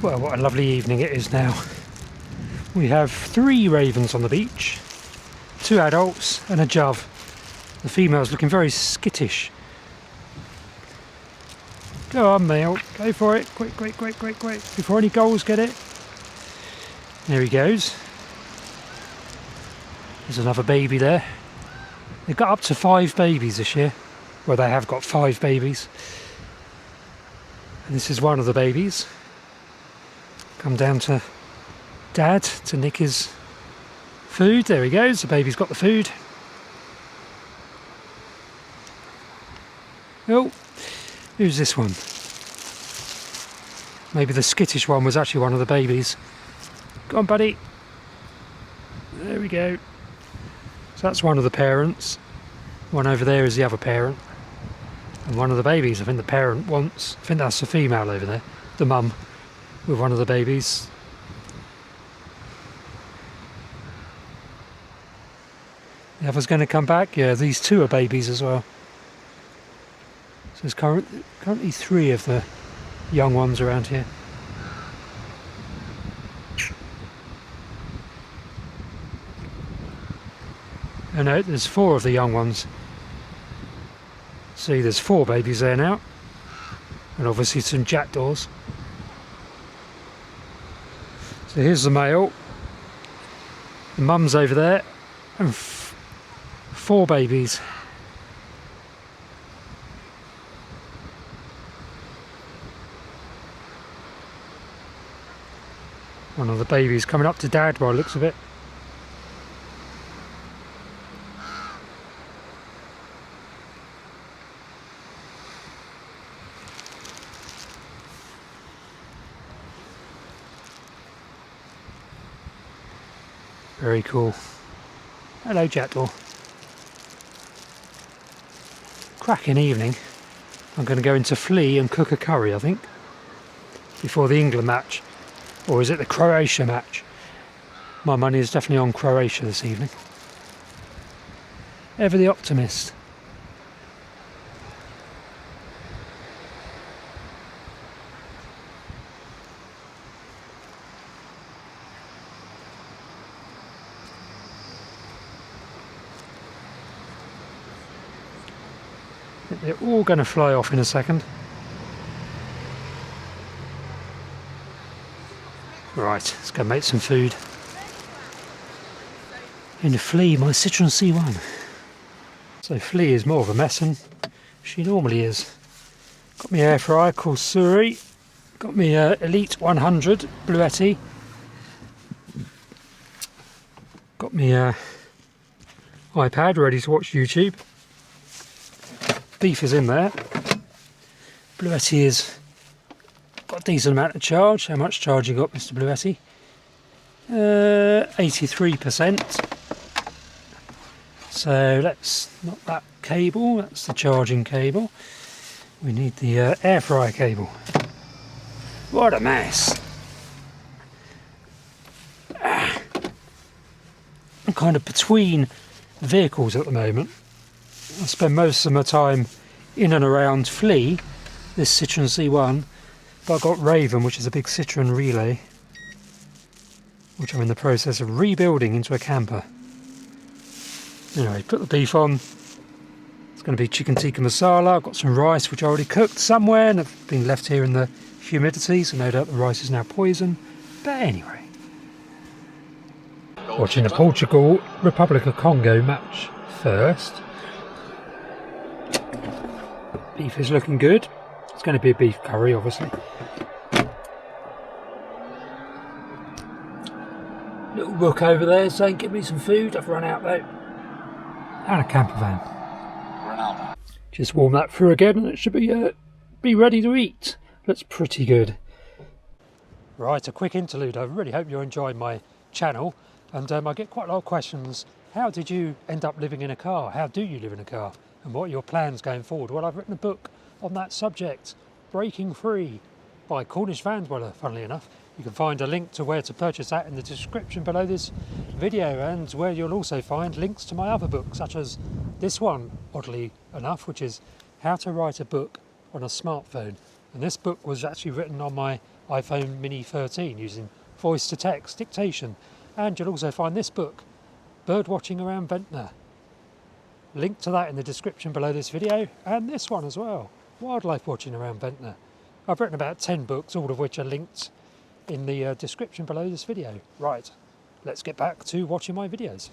Well, what a lovely evening it is now. We have 3 ravens on the beach, 2 adults and a jove. The female's looking very skittish. Go on, male, go for it, quick, quick, quick, quick, quick, before any gulls get it. There he goes. There's another baby there. They've got up to 5 babies this year. Well, they have got 5 babies. And this is one of the babies. Come down to Dad to nick his food. There he goes, the baby's got the food. Oh, who's this one? Maybe the skittish one was actually one of the babies. Go on, buddy. There we go. So that's one of the parents. One over there is the other parent. And one of the babies, I think the parent wants, I think that's the female over there, the mum with one of the babies. The other's going to come back. Yeah, these 2 are babies as well. So there's currently 3 of the young ones around here. Oh no, there's 4 of the young ones. See, there's 4 babies there now. And obviously some jackdaws. So here's the male. The mum's over there. And 4 babies. One of the babies coming up to Dad by the looks of it. Very cool. Hello, jackdaw. Cracking evening. I'm going to go into Flea and cook a curry, I think, before the England match. Or is it the Croatia match? My money is definitely on Croatia this evening. Ever the optimist. They're all going to fly off in a second. Right, let's go make some food. In the Flea, my Citroen C1. So Flea is more of a mess than she normally is. Got my air fryer called Suri. Got my Elite 100 Bluetti. Got my iPad ready to watch YouTube. Beef is in there. Bluetti is got a decent amount of charge. How much charge you got, Mr. Bluetti? 83%. So let's not that cable. That's the charging cable. We need the air fryer cable. What a mess! I'm kind of between vehicles at the moment. I spend most of my time in and around Flea, this Citroen C1, but I've got Raven, which is a big Citroen relay, which I'm in the process of rebuilding into a camper. Anyway, put the beef on. It's going to be chicken tikka masala. I've got some rice which I already cooked somewhere and have been left here in the humidity, so no doubt the rice is now poison. But anyway, watching the Portugal Republic of Congo match first. Beef is looking good. It's going to be a beef curry, obviously. Little book over there saying give me some food. I've run out though. And a camper van. Just warm that through again and it should be ready to eat. Looks pretty good. Right, a quick interlude. I really hope you're enjoying my channel. And I get quite a lot of questions. How did you end up living in a car? How do you live in a car? And what are your plans going forward? Well, I've written a book on that subject, Breaking Free, by Cornish van dweller, funnily enough. You can find a link to where to purchase that in the description below this video, and where you'll also find links to my other books, such as this one, oddly enough, which is How to Write a Book on a Smartphone. And this book was actually written on my iPhone Mini 13 using voice to text dictation. And you'll also find this book, Bird Watching Around Ventnor. Link to that in the description below this video, and this one as well, Wildlife Watching Around Ventnor. I've written about 10 books, all of which are linked in the description below this video. Right, let's get back to watching my videos.